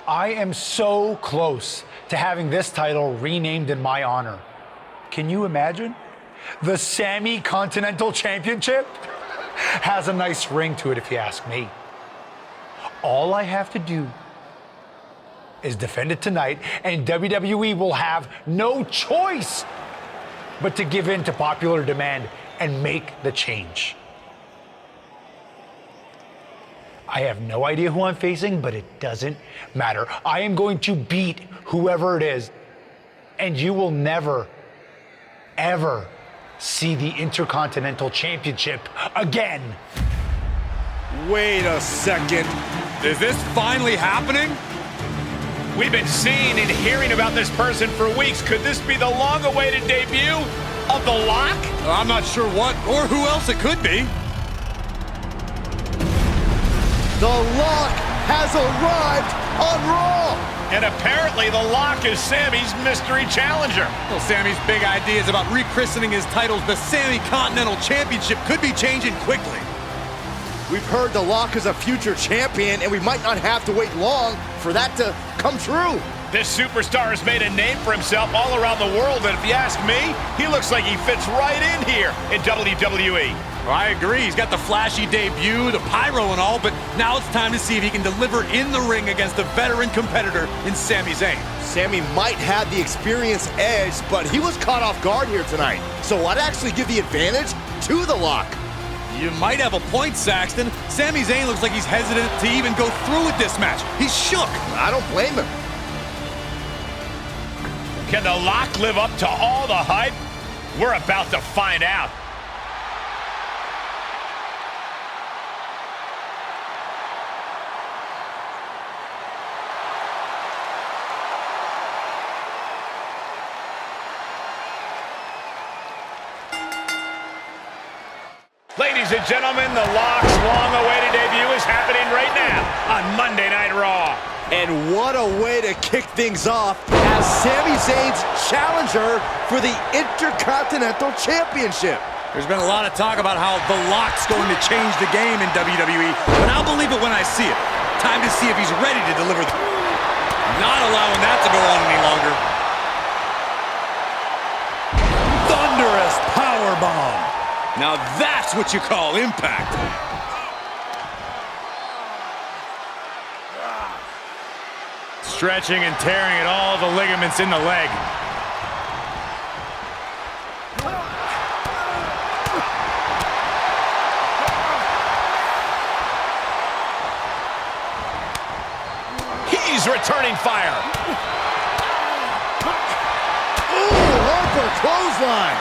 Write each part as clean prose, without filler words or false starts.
I am so close to having this title renamed in my honor. Can you imagine? The Sami Continental Championship has a nice ring to it, if you ask me. All I have to do is defend it tonight, and WWE will have no choice but to give in to popular demand and make the change. I have no idea who I'm facing, but it doesn't matter. I am going to beat whoever it is, and you will never, ever see the Intercontinental Championship again. Wait a second. Is this finally happening? We've been seeing and hearing about this person for weeks. Could this be the long-awaited debut of The Lock? I'm not sure what or who else it could be. The Lock has arrived on Raw! And apparently The Lock is Sami's mystery challenger. Well, Sami's big ideas about rechristening his titles the Sami Continental Championship could be changing quickly. We've heard The Lock is a future champion, and we might not have to wait long for that to come true. This superstar has made a name for himself all around the world, and if you ask me, he looks like he fits right in here in WWE. Well, I agree. He's got the flashy debut, the pyro and all, but now it's time to see if he can deliver in the ring against a veteran competitor in Sami Zayn. Sami might have the experience edge, but he was caught off guard here tonight. So I'd actually give the advantage to The Lock. You might have a point, Saxton. Sami Zayn looks like he's hesitant to even go through with this match. He's shook. I don't blame him. Can The Lock live up to all the hype? We're about to find out. Ladies and gentlemen, The Lock's long-awaited debut is happening right now on Monday Night Raw. And what a way to kick things off as Sami Zayn's challenger for the Intercontinental Championship. There's been a lot of talk about how The Lock's going to change the game in WWE, but I'll believe it when I see it. Time to see if he's ready to deliver. Not allowing that to go on any longer. Thunderous powerbomb. Now that's what you call impact. Stretching and tearing at all the ligaments in the leg. He's returning fire. Ooh, upper clothesline.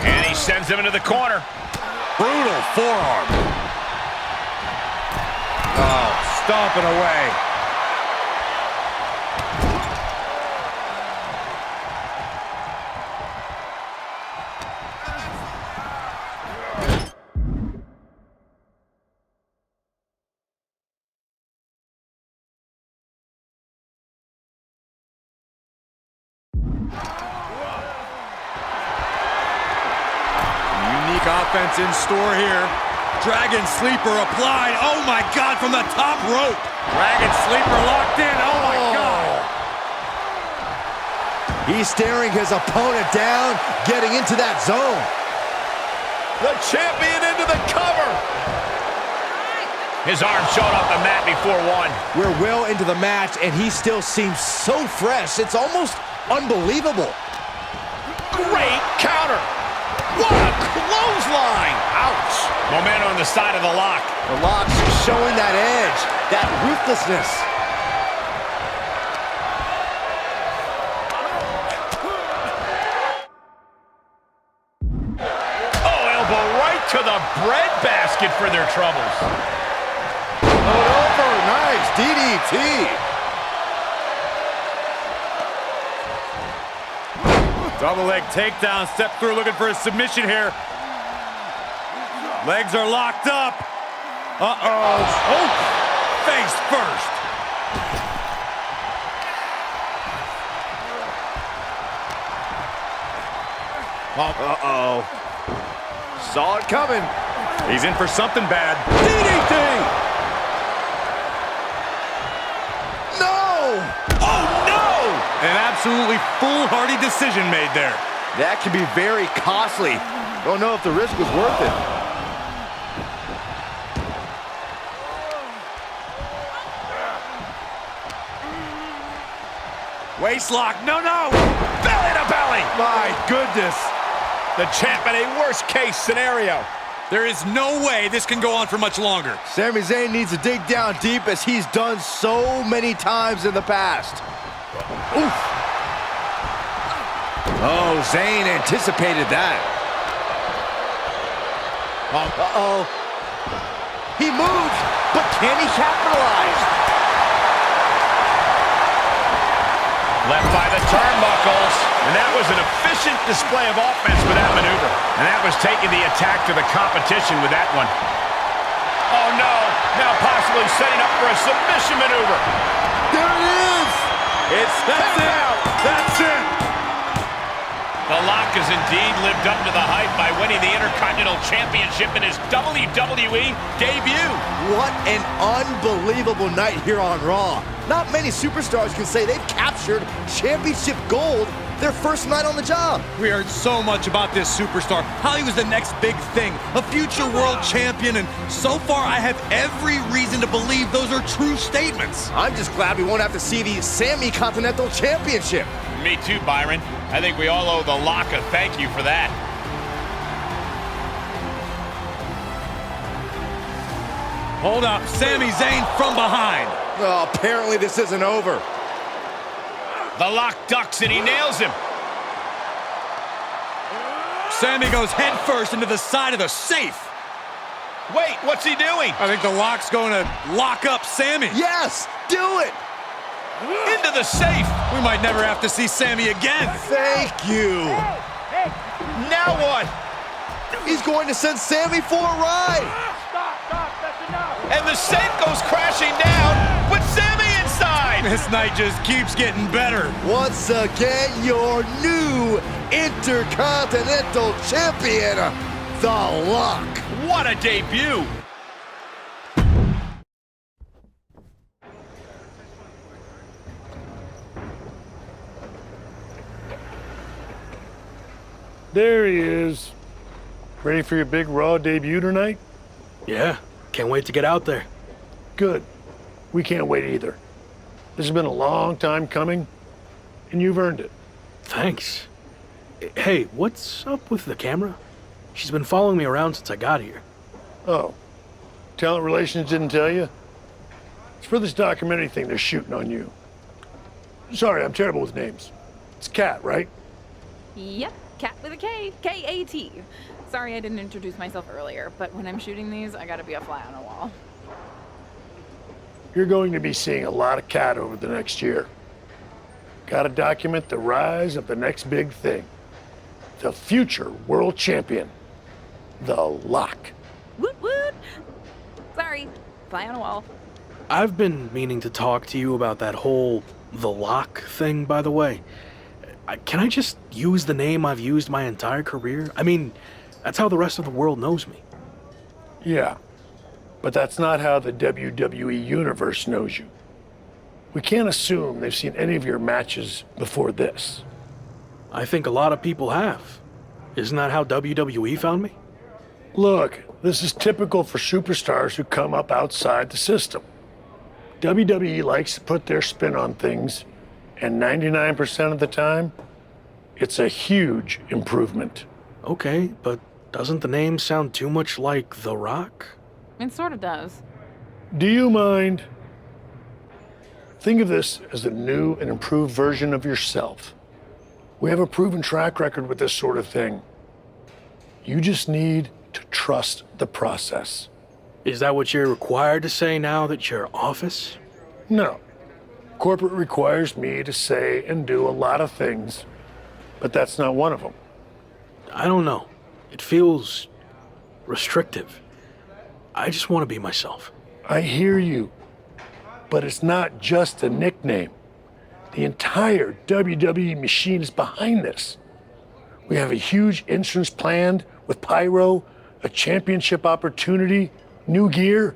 And he sends him into the corner. Brutal forearm. Oh, stomping away. Offense in store here. Dragon Sleeper applied. Oh my God, from the top rope. Dragon Sleeper locked in. Oh my God. He's staring his opponent down, getting into that zone. The champion into the cover. His arm showed off the mat before one. We're well into the match, and he still seems so fresh. It's almost unbelievable. Great counter. What a clothesline! Ouch! Momentum on the side of The Lock. The Lock's showing that edge, that ruthlessness. Oh, elbow right to the breadbasket for their troubles. Over, nice DDT. Double leg takedown, step through, looking for a submission here. Legs are locked up. Uh-oh. Oh, face first. Uh-oh. Saw it coming. He's in for something bad. DDT! No! Oh, no! An absolutely foolhardy decision made there. That can be very costly. Don't know if the risk was worth it. Waist lock. No, no! Belly to belly! My goodness. The champ in a worst-case scenario. There is no way this can go on for much longer. Sami Zayn needs to dig down deep as he's done so many times in the past. Oof. Oh, Zayn anticipated that. Uh-oh. He moves, but can he capitalize? Left by the turnbuckles. And that was an efficient display of offense with that maneuver. And that was taking the attack to the competition with that one. Oh, no. Now possibly setting up for a submission maneuver. There it is. That's it. That's it! The Lock has indeed lived up to the hype by winning the Intercontinental Championship in his WWE debut. What an unbelievable night here on Raw. Not many superstars can say they've captured championship gold their first night on the job. We heard so much about this superstar, how he was the next big thing, a future world champion, and so far I have every reason to believe those are true statements. I'm just glad we won't have to see the Sami Continental Championship. Me too, Byron. I think we all owe the Lock a thank you for that. Hold up, Sami Zayn from behind. Oh, apparently this isn't over. The Lock ducks and he nails him. Sami goes head first into the side of the safe. Wait, what's he doing? I think the Lock's going to lock up Sami. Yes, do it. Into the safe. We might never have to see Sami again. Thank you. Now what? He's going to send Sami for a ride. And the safe goes crashing down with Sami inside. This night just keeps getting better. Once again, your new Intercontinental Champion, The Lock. What a debut. There he is. Ready for your big Raw debut tonight? Yeah, can't wait to get out there. Good. We can't wait either. This has been a long time coming, and you've earned it. Thanks. Hey, what's up with the camera? She's been following me around since I got here. Oh, Talent Relations didn't tell you? It's for this documentary thing they're shooting on you. Sorry, I'm terrible with names. It's Kat, right? Yep, Cat with a K, K-A-T. Sorry I didn't introduce myself earlier, but when I'm shooting these, I gotta be a fly on the wall. You're going to be seeing a lot of Kat over the next year. Gotta document the rise of the next big thing. The future world champion, The Lock. Woot woot! Sorry, fly on a wall. I've been meaning to talk to you about that whole The Lock thing, by the way. Can I just use the name I've used my entire career? I mean, that's how the rest of the world knows me. Yeah, but that's not how the WWE Universe knows you. We can't assume they've seen any of your matches before this. I think a lot of people have. Isn't that how WWE found me? Look, this is typical for superstars who come up outside the system. WWE likes to put their spin on things, and 99% of the time, it's a huge improvement. Okay, but doesn't the name sound too much like The Rock? It sort of does. Do you mind? Think of this as a new and improved version of yourself. We have a proven track record with this sort of thing. You just need to trust the process. Is that what you're required to say now that you're office? No. Corporate requires me to say and do a lot of things, but that's not one of them. I don't know. It feels restrictive. I just want to be myself. I hear you, but it's not just a nickname. The entire WWE machine is behind this. We have a huge entrance planned with pyro, a championship opportunity, new gear.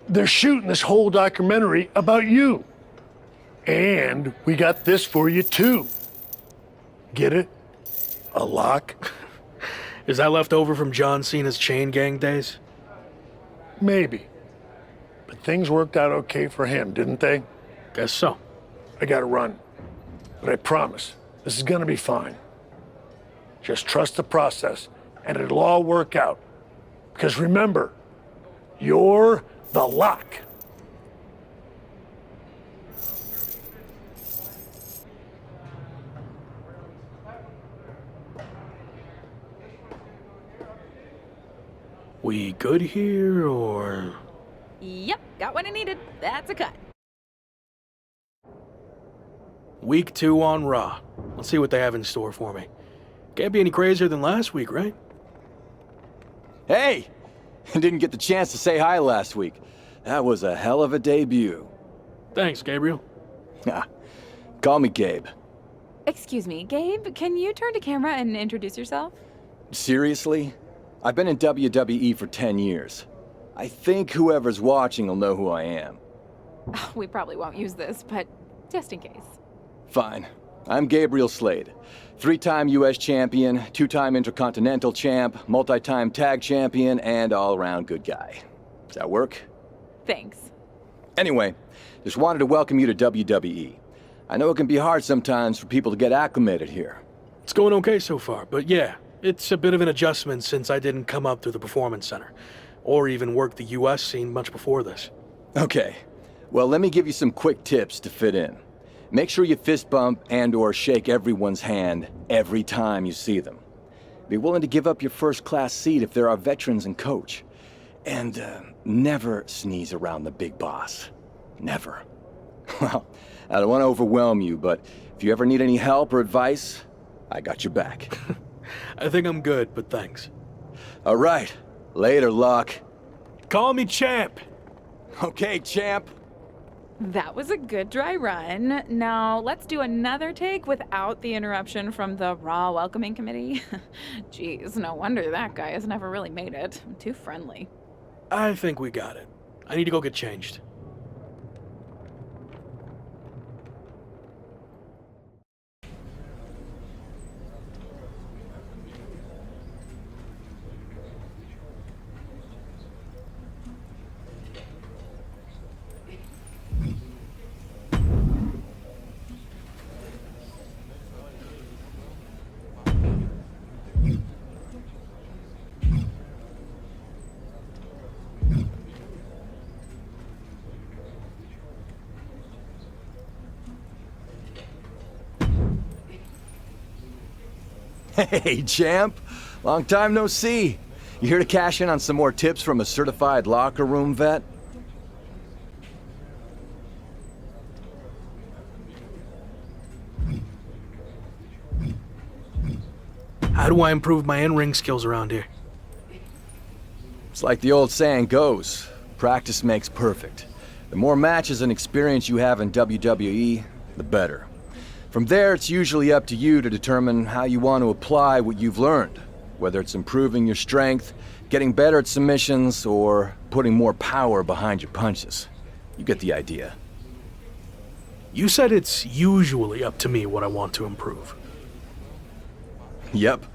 They're shooting this whole documentary about you. And we got this for you too. Get it? A lock? Is that left over from John Cena's chain gang days? Maybe. But things worked out okay for him, didn't they? Guess so. I gotta run. But I promise, this is gonna be fine. Just trust the process, and it'll all work out. Because remember, you're the lock. We good here, or...? Yep, got what I needed. That's a cut. Week 2 on Raw. Let's see what they have in store for me. Can't be any crazier than last week, right? Hey! I didn't get the chance to say hi last week. That was a hell of a debut. Thanks, Gabriel. Call me Gabe. Excuse me, Gabe, can you turn to camera and introduce yourself? Seriously? I've been in WWE for 10 years. I think whoever's watching will know who I am. We probably won't use this, but just in case. Fine. I'm Gabriel Slade. 3-time US champion, 2-time Intercontinental champ, multi-time tag champion, and all-around good guy. Does that work? Thanks. Anyway, just wanted to welcome you to WWE. I know it can be hard sometimes for people to get acclimated here. It's going okay so far, but yeah, it's a bit of an adjustment since I didn't come up through the Performance Center, or even work the US scene much before this. Okay, well let me give you some quick tips to fit in. Make sure you fist bump and/or shake everyone's hand every time you see them. Be willing to give up your first-class seat if there are veterans and coach. And never sneeze around the big boss. Never. Well, I don't want to overwhelm you, but if you ever need any help or advice, I got your back. I think I'm good, but thanks. All right. Later, Luck. Call me Champ! Okay, champ. That was a good dry run. Now, let's do another take without the interruption from the Raw Welcoming Committee. Jeez, no wonder that guy has never really made it. Too friendly. I think we got it. I need to go get changed. Hey, champ. Long time no see. You here to cash in on some more tips from a certified locker room vet? How do I improve my in-ring skills around here? It's like the old saying goes, practice makes perfect. The more matches and experience you have in WWE, the better. From there, it's usually up to you to determine how you want to apply what you've learned, whether it's improving your strength, getting better at submissions, or putting more power behind your punches. You get the idea. You said it's usually up to me what I want to improve. Yep.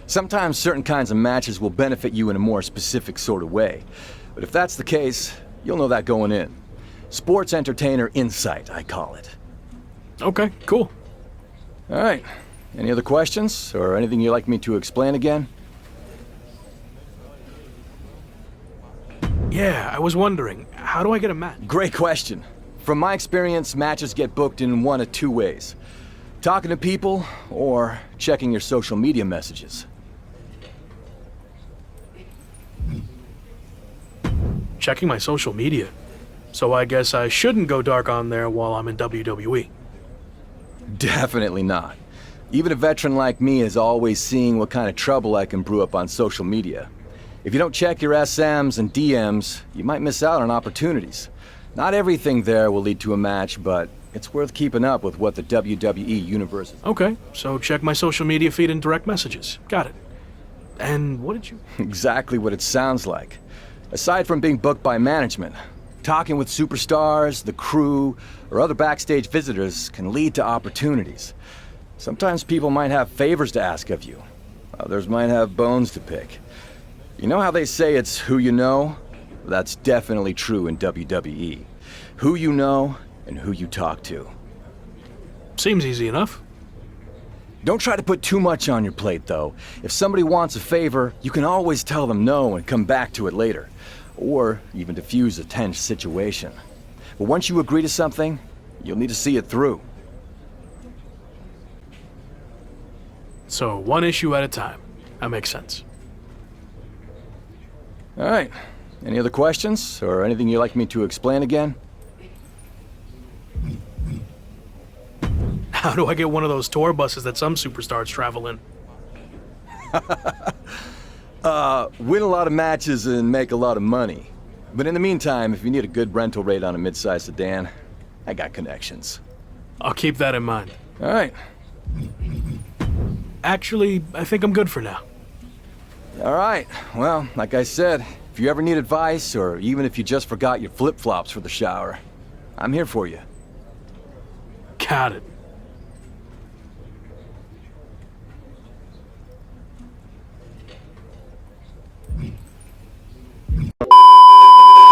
Sometimes certain kinds of matches will benefit you in a more specific sort of way. But if that's the case, you'll know that going in. Sports entertainer insight, I call it. Okay, cool. All right. Any other questions, or anything you'd like me to explain again? Yeah, I was wondering, how do I get a match? Great question. From my experience, matches get booked in one of two ways. Talking to people, or checking your social media messages. Checking my social media. So I guess I shouldn't go dark on there while I'm in WWE. Definitely not. Even a veteran like me is always seeing what kind of trouble I can brew up on social media. If you don't check your SMs and DMs, you might miss out on opportunities. Not everything there will lead to a match, but it's worth keeping up with what the WWE universe is. Okay, so check my social media feed and direct messages. Got it. And what did you... Exactly what it sounds like. Aside from being booked by management, talking with superstars, the crew, or other backstage visitors can lead to opportunities. Sometimes people might have favors to ask of you. Others might have bones to pick. You know how they say it's who you know? That's definitely true in WWE. Who you know and who you talk to. Seems easy enough. Don't try to put too much on your plate, though. If somebody wants a favor, you can always tell them no and come back to it later. Or even diffuse a tense situation. But once you agree to something, you'll need to see it through. So, one issue at a time. That makes sense. All right. Any other questions, or anything you'd like me to explain again? How do I get one of those tour buses that some superstars travel in? Win a lot of matches and make a lot of money. But in the meantime, if you need a good rental rate on a mid-sized sedan, I got connections. I'll keep that in mind. All right. Actually, I think I'm good for now. All right. Well, like I said, if you ever need advice, or even if you just forgot your flip-flops for the shower, I'm here for you. Got it.